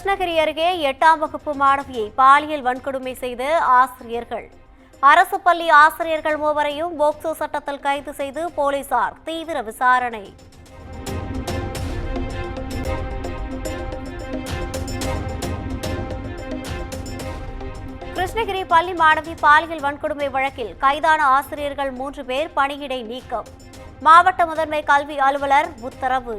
கிருஷ்ணகிரி அருகே 8ஆம் வகுப்பு மாணவியை பாலியல் வன்கொடுமை செய்த ஆசிரியர்கள். அரசு பள்ளி ஆசிரியர்கள் மூவரையும் போக்சோ சட்டத்தில் கைது செய்து போலீசார் தீவிர விசாரணை. கிருஷ்ணகிரி பள்ளி மாணவி பாலியல் வன்கொடுமை வழக்கில் கைதான ஆசிரியர்கள் 3 பேர் பணியிடை நீக்கம். மாவட்ட முதன்மை கல்வி அலுவலர் உத்தரவு.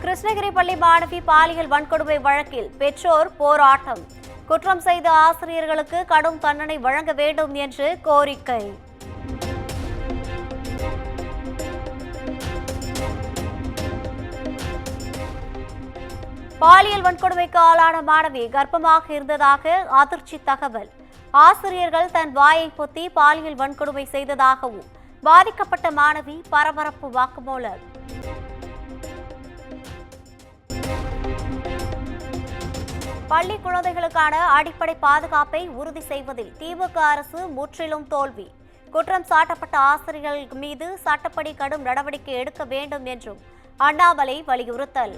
கிருஷ்ணகிரி பள்ளி மாணவி பாலியல் வன்கொடுமை வழக்கில் பெற்றோர் போராட்டம். குற்றம் செய்த ஆசிரியர்களுக்கு கடும் தண்டனை வழங்க வேண்டும் என்று கோரிக்கை. பாலியல் வன்கொடுமைக்கு ஆளான மாணவி கர்ப்பமாக இருந்ததாக அதிர்ச்சி தகவல். ஆசிரியர்கள் தன் வாயை பொத்தி பாலியல் வன்கொடுமை செய்ததாகவும் பாதிக்கப்பட்ட மாணவி பரபரப்பு வாக்குமூலம். பள்ளி குழந்தைகளுக்கான அடிப்படை பாதுகாப்பை உறுதி செய்வதில் திமுக அரசு முற்றிலும் தோல்வி. குற்றம் சாட்டப்பட்ட ஆசிரியர்கள் மீது சட்டப்படி கடும் நடவடிக்கை எடுக்க வேண்டும் என்றும் அண்ணாமலை வலியுறுத்தல்.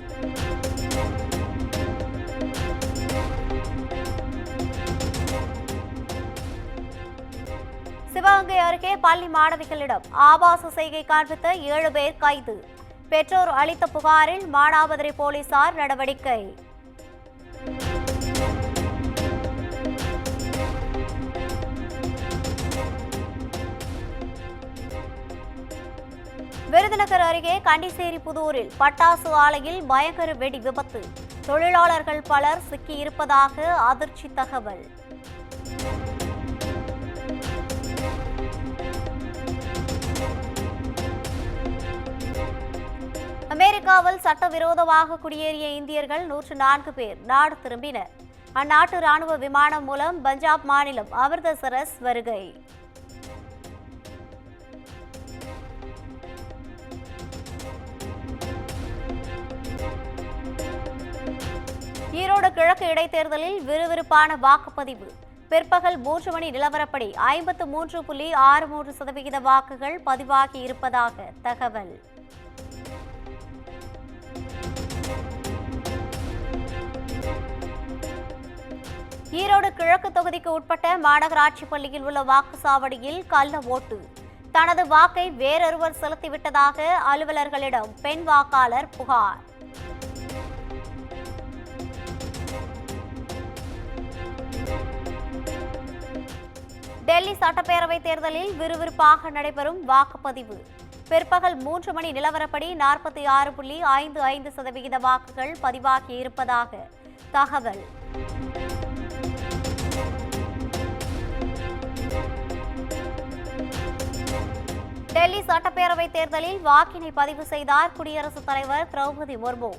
சிவகங்கை அருகே பள்ளி மாணவிகளிடம் ஆபாச செய்கை காண்பித்த 7 பேர் கைது. பெற்றோர் அளித்த புகாரில் மானாமதுரை போலீசார் நடவடிக்கை. விருதுநகர் அருகே கண்டிசேரி புதூரில் பட்டாசு ஆலையில் பயங்கர வெடி விபத்து. தொழிலாளர்கள் பலர் சிக்கியிருப்பதாக அதிர்ச்சி தகவல். அமெரிக்காவில் சட்டவிரோதமாக குடியேறிய இந்தியர்கள் 104 பேர் நாடு திரும்பினர். அந்நாட்டு ராணுவ விமானம் மூலம் பஞ்சாப் மாநிலம் அமிர்தசரஸ் வருகை. ஈரோடு கிழக்கு இடைத்தேர்தலில் விறுவிறுப்பான வாக்குப்பதிவு. பிற்பகல் 3 மணி நிலவரப்படி 53.63% வாக்குகள் பதிவாகி இருப்பதாக தகவல். ஈரோடு கிழக்கு தொகுதிக்கு உட்பட்ட மாநகராட்சி பள்ளியில் உள்ள வாக்குச்சாவடியில் கள்ள ஓட்டு. தனது வாக்கை வேறொருவர் செலுத்திவிட்டதாக அலுவலர்களிடம் பெண் வாக்காளர் புகார். டெல்லி சட்டப்பேரவை தேர்தலில் விறுவிறுப்பாக நடைபெறும் வாக்குப்பதிவு. பிற்பகல் 3 மணி நிலவரப்படி 46.55% வாக்குகள் பதிவாகி இருப்பதாக தகவல். டெல்லி சட்டப்பேரவை தேர்தலில் வாக்கினை பதிவு செய்தார் குடியரசுத் தலைவர் திரௌபதி முர்மு.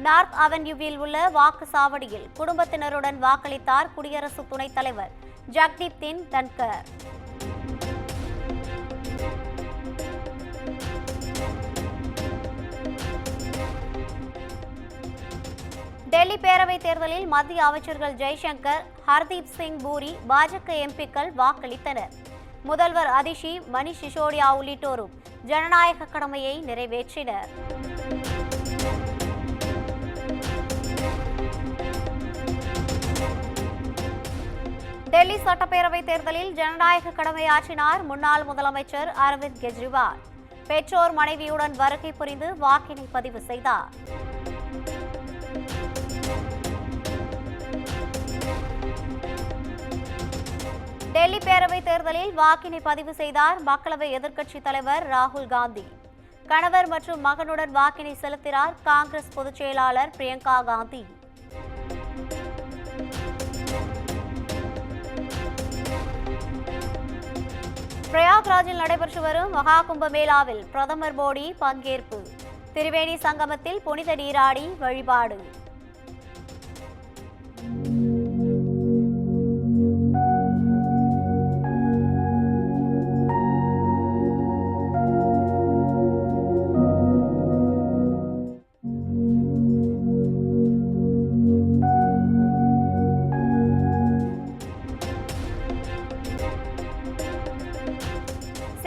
நார்த் அவென்யூவில் உள்ள வாக்குச்சாவடியில் குடும்பத்தினருடன் வாக்களித்தார் குடியரசு துணைத் தலைவர் ஜக்தீப் சிங் தன்கர். டெல்லி பேரவைத் தேர்தலில் மத்திய அமைச்சர்கள் ஜெய்சங்கர், ஹர்தீப் சிங் பூரி, பாஜக எம்பிக்கள் வாக்களித்தனர். முதல்வர் அதிஷி, மணிஷ் சிசோடியா உள்ளிட்டோரும் ஜனநாயக கடமையை நிறைவேற்றினர். டெல்லி சட்டப்பேரவை தேர்தலில் ஜனநாயக கடமையாற்றினார் முன்னாள் முதலமைச்சர் அரவிந்த் கெஜ்ரிவால். பெற்றோர் மனைவியுடன் வருகை புரிந்து வாக்கினை பதிவு செய்தார். டெல்லி பேரவை தேர்தலில் வாக்கினை பதிவு செய்தார் மக்களவை எதிர்க்கட்சித் தலைவர் ராகுல் காந்தி. கணவர் மற்றும் மகனுடன் வாக்கினை செலுத்தினார் காங்கிரஸ் பொதுச் செயலாளர் பிரியங்கா காந்தி. பிரயாக்ராஜில் நடைபெற்று வரும் மகா கும்ப மேளாவில் பிரதமர் மோடி பங்கேற்பு. திரிவேணி சங்கமத்தில் புனித நீராடி வழிபாடு.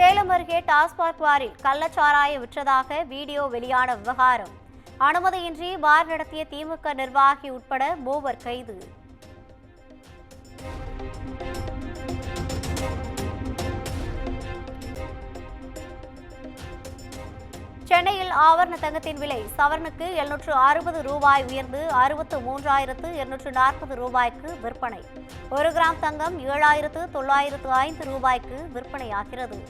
சேலம் அருகே டாஸ்மாக் பாரில் கள்ளச்சாராயம் விற்றதாக வீடியோ வெளியான விவகாரம். அனுமதியின்றி பார் நடத்திய திமுக நிர்வாகி உட்பட 3 கைது. சென்னையில் ஆபரண தங்கத்தின் விலை சவரனுக்கு 760 ரூபாய் உயர்ந்து 63,240 ரூபாய்க்கு விற்பனை. 1 கிராம் தங்கம் 7,905 ரூபாய்க்கு விற்பனையாகிறது.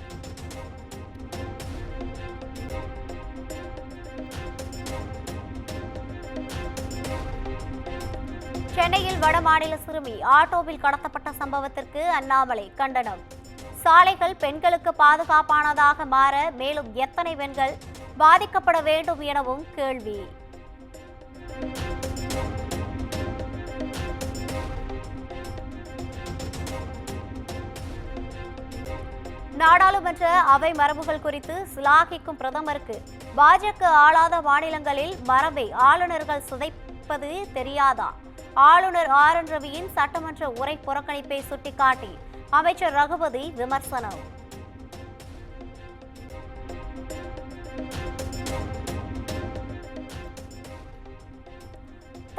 சென்னையில் வடமாநில சிறுமி ஆட்டோவில் கடத்தப்பட்ட சம்பவத்திற்கு அண்ணாமலை கண்டனம். சாலைகள் பெண்களுக்கு பாதுகாப்பானதாக மாற மேலும் எத்தனை பெண்கள் பாதிக்கப்பட வேண்டும் எனவும் கேள்வி. நாடாளுமன்ற அவை மரபுகள் குறித்து சிலாகிக்கும் பிரதமருக்கு பாஜக ஆளாத மாநிலங்களில் மரபை ஆளுநர்கள் சிதைப்பது தெரியாதா? ஆளுநர் ஆர் என் ரவியின் சட்டமன்ற உரை புறக்கணிப்பை சுட்டிக்காட்டி அமைச்சர் ரகுபதி விமர்சனம்.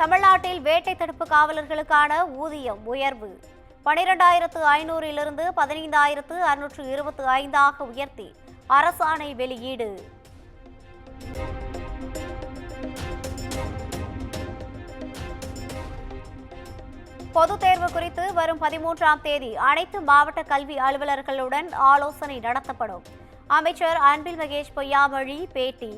தமிழ்நாட்டில் வேட்டை தடுப்பு காவலர்களுக்கான ஊதியம் உயர்வு 12,500 15,625 உயர்த்தி அரசாணை வெளியீடு. பொதுத் தேர்வு குறித்து வரும் 13ஆம் தேதி அனைத்து மாவட்ட கல்வி அலுவலர்களுடன் ஆலோசனை நடத்தப்படும். அமைச்சர் அன்பில் மகேஷ் பொய்யாமொழி பேட்டி.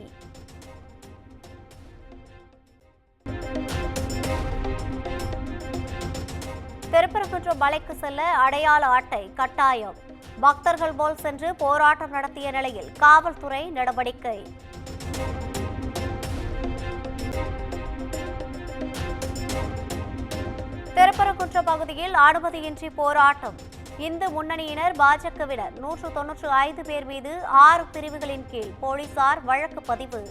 திருப்பரங்குன்றம் மலைக்கு செல்ல அடையாள அட்டை கட்டாயம். பக்தர்கள் போல் சென்று போராட்டம் நடத்திய நிலையில் காவல்துறை நடவடிக்கை. திருப்பரங்குன்றம் பகுதியில் அனுமதியின்றி போராட்டம். இந்து முன்னணியினர் பாஜகவினர் 195 பேர் மீது 6 பிரிவுகளின் கீழ் போலீசார் வழக்கு பதிவு.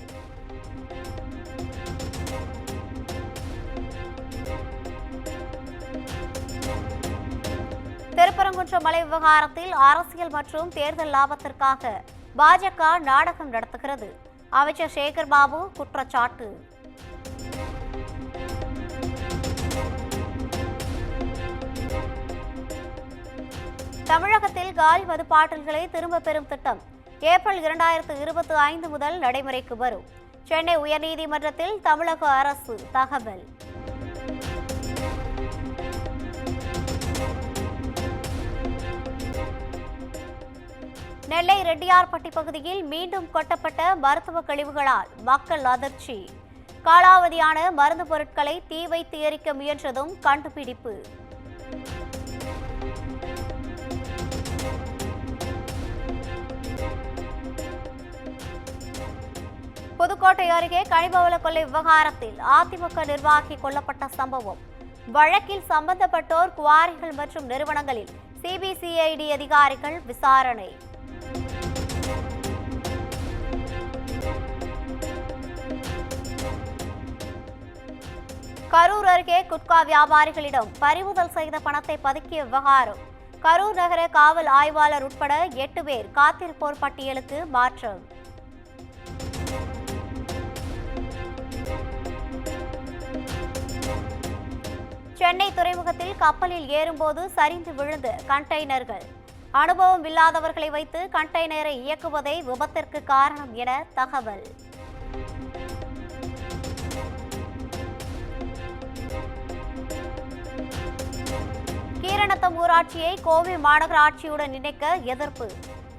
திருப்பரங்குன்றம் மலை விவகாரத்தில் அரசியல் மற்றும் தேர்தல் லாபத்திற்காக பாஜக நாடகம் நடத்துகிறது. அமைச்சர் சேகர் பாபு குற்றச்சாட்டு. தமிழகத்தில் காலி மதுப்பாட்டில்களை திரும்பப் பெறும் திட்டம் ஏப்ரல் 2025 முதல் நடைமுறைக்கு வரும். சென்னை உயர்நீதிமன்றத்தில் தமிழக அரசு தகவல். நெல்லை ரெட்டியார்பட்டி பகுதியில் மீண்டும் கொட்டப்பட்ட மருத்துவ கழிவுகளால் மக்கள் அதிர்ச்சி. காலாவதியான மருந்து பொருட்களை தீ வைத்து எரிக்க முயன்றதும் கண்டுபிடிப்பு. புதுக்கோட்டை அருகே கனிபவள கொள்ளை விவகாரத்தில் அதிமுக நிர்வாகி கொல்லப்பட்ட சம்பவம். வழக்கில் சம்பந்தப்பட்டோர் குவாரிகள் மற்றும் நிறுவனங்களில் சிபிசிஐடி அதிகாரிகள் விசாரணை. கரூர் அருகே குட்கா வியாபாரிகளிடம் பறிமுதல் செய்த பணத்தை பதுக்கிய விவகாரம். கரூர் நகர காவல் ஆய்வாளர் உட்பட 8 பேர் காத்திருப்போர் பட்டியலுக்கு மாற்றம். சென்னை துறைமுகத்தில் கப்பலில் ஏறும்போது சரிந்து விழுந்த கண்டெய்னர்கள். அனுபவம் இல்லாதவர்களை வைத்து கண்டெய்னரை இயக்குவதே விபத்திற்கு காரணம் என தகவல். கீரநத்தம் ஊராட்சியை கோவை மாநகராட்சியுடன் இணைக்க எதிர்ப்பு.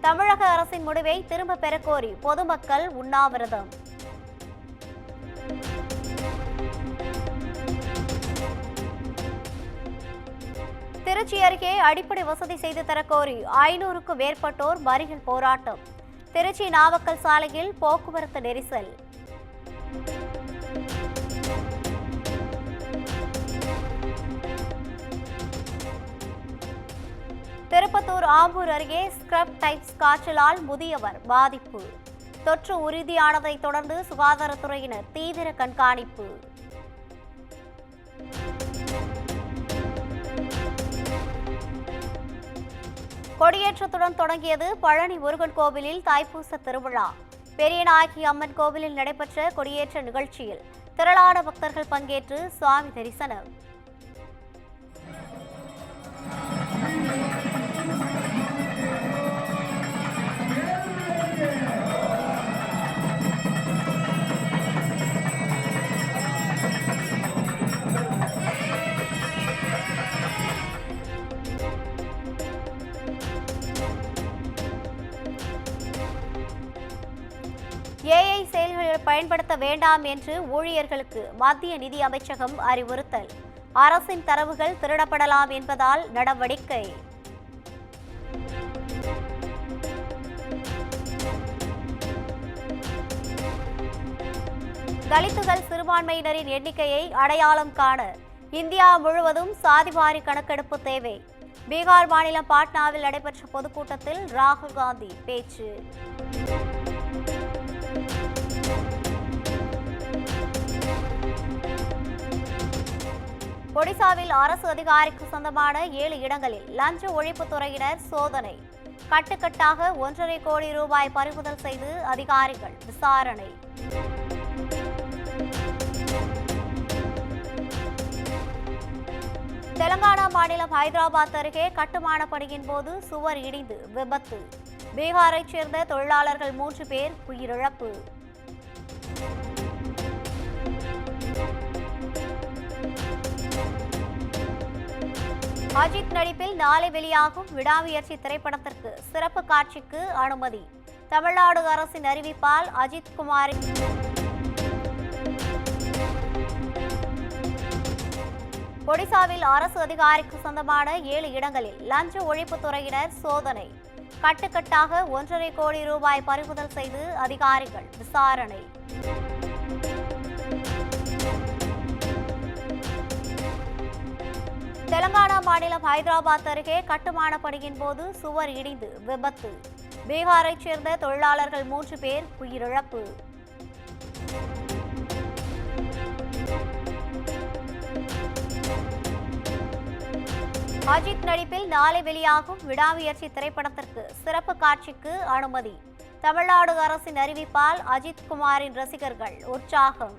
தமிழக அரசின் முடிவை திரும்ப பெறக்கோரி பொதுமக்கள் உண்ணாவிரதம். திருச்சி அருகே அடிப்படை வசதி செய்து தரக்கோரி 500க்கும் மேற்பட்டோர் மறியல் போராட்டம். திருச்சி நாமக்கல் சாலையில் போக்குவரத்து நெரிசல். திருப்பத்தூர் ஆம்பூர் அருகே ஸ்கிரப் டைப்ஸ் காய்ச்சலால் முதியவர் பாதிப்பு. தொற்று உறுதியானதை தொடர்ந்து சுகாதாரத்துறையினர் தீவிர கண்காணிப்பு. கொடியேற்றத்துடன் தொடங்கியது பழனி முருகன் கோவிலில் தைப்பூச திருவிழா. பெரியநாயகி அம்மன் கோவிலில் நடைபெற்ற கொடியேற்ற நிகழ்ச்சியில் திரளான பக்தர்கள் பங்கேற்று சுவாமி தரிசனம். ஏஐ செயல்களில் பயன்படுத்த வேண்டாம் என்று ஊழியர்களுக்கு மத்திய நிதி அமைச்சகம் அறிவுறுத்தல். அரசின் தரவுகள் திருடப்படலாம் என்பதால் நடவடிக்கை. தலித்துகள் சிறுபான்மையினரின் எண்ணிக்கையை அடையாளம் காண இந்தியா முழுவதும் சாதிவாரி கணக்கெடுப்பு தேவை. பீகார் மாநிலம் பாட்னாவில் நடைபெற்ற பொதுக்கூட்டத்தில் ராகுல் காந்தி பேச்சு. ஒடிசாவில் அரசு அதிகாரிக்கு சொந்தமான 7 இடங்களில் லஞ்ச ஒழிப்புத்துறையினர் சோதனை. கட்டுக்கட்டாக 1.5 கோடி ரூபாய் பறிமுதல் செய்து அதிகாரிகள் விசாரணை. தெலங்கானா மாநிலம் ஹைதராபாத் அருகே கட்டுமான பணியின் போது சுவர் இடிந்து விபத்து. பீகாரைச் சேர்ந்த தொழிலாளர்கள் 3 பேர் உயிரிழப்பு. அஜித் நடிப்பில் நாளை வெளியாகும் விடாமுயற்சி திரைப்படத்திற்கு சிறப்பு காட்சிக்கு அனுமதி. தமிழ்நாடு அரசின் அறிவிப்பால் அஜித் குமாரின் ஒடிசாவில் அரசு அதிகாரிக்கு சொந்தமான 7 இடங்களில் லஞ்ச ஒழிப்புத்துறையினர் சோதனை. கட்டுக்கட்டாக 1.5 கோடி ரூபாய் பறிமுதல் செய்து அதிகாரிகள் விசாரணை. தெலங்கானா மாநிலம் ஹைதராபாத் அருகே கட்டுமான பணியின் போது சுவர் இடிந்து விபத்து. பீகாரைச் சேர்ந்த தொழிலாளர்கள் 3 பேர் உயிரிழப்பு. அஜித் நடிப்பில் நாளை வெளியாகும் விடாமுயற்சி திரைப்படத்திற்கு சிறப்பு காட்சிக்கு அனுமதி. தமிழ்நாடு அரசின் அறிவிப்பால் அஜித் குமாரின் ரசிகர்கள் உற்சாகம்.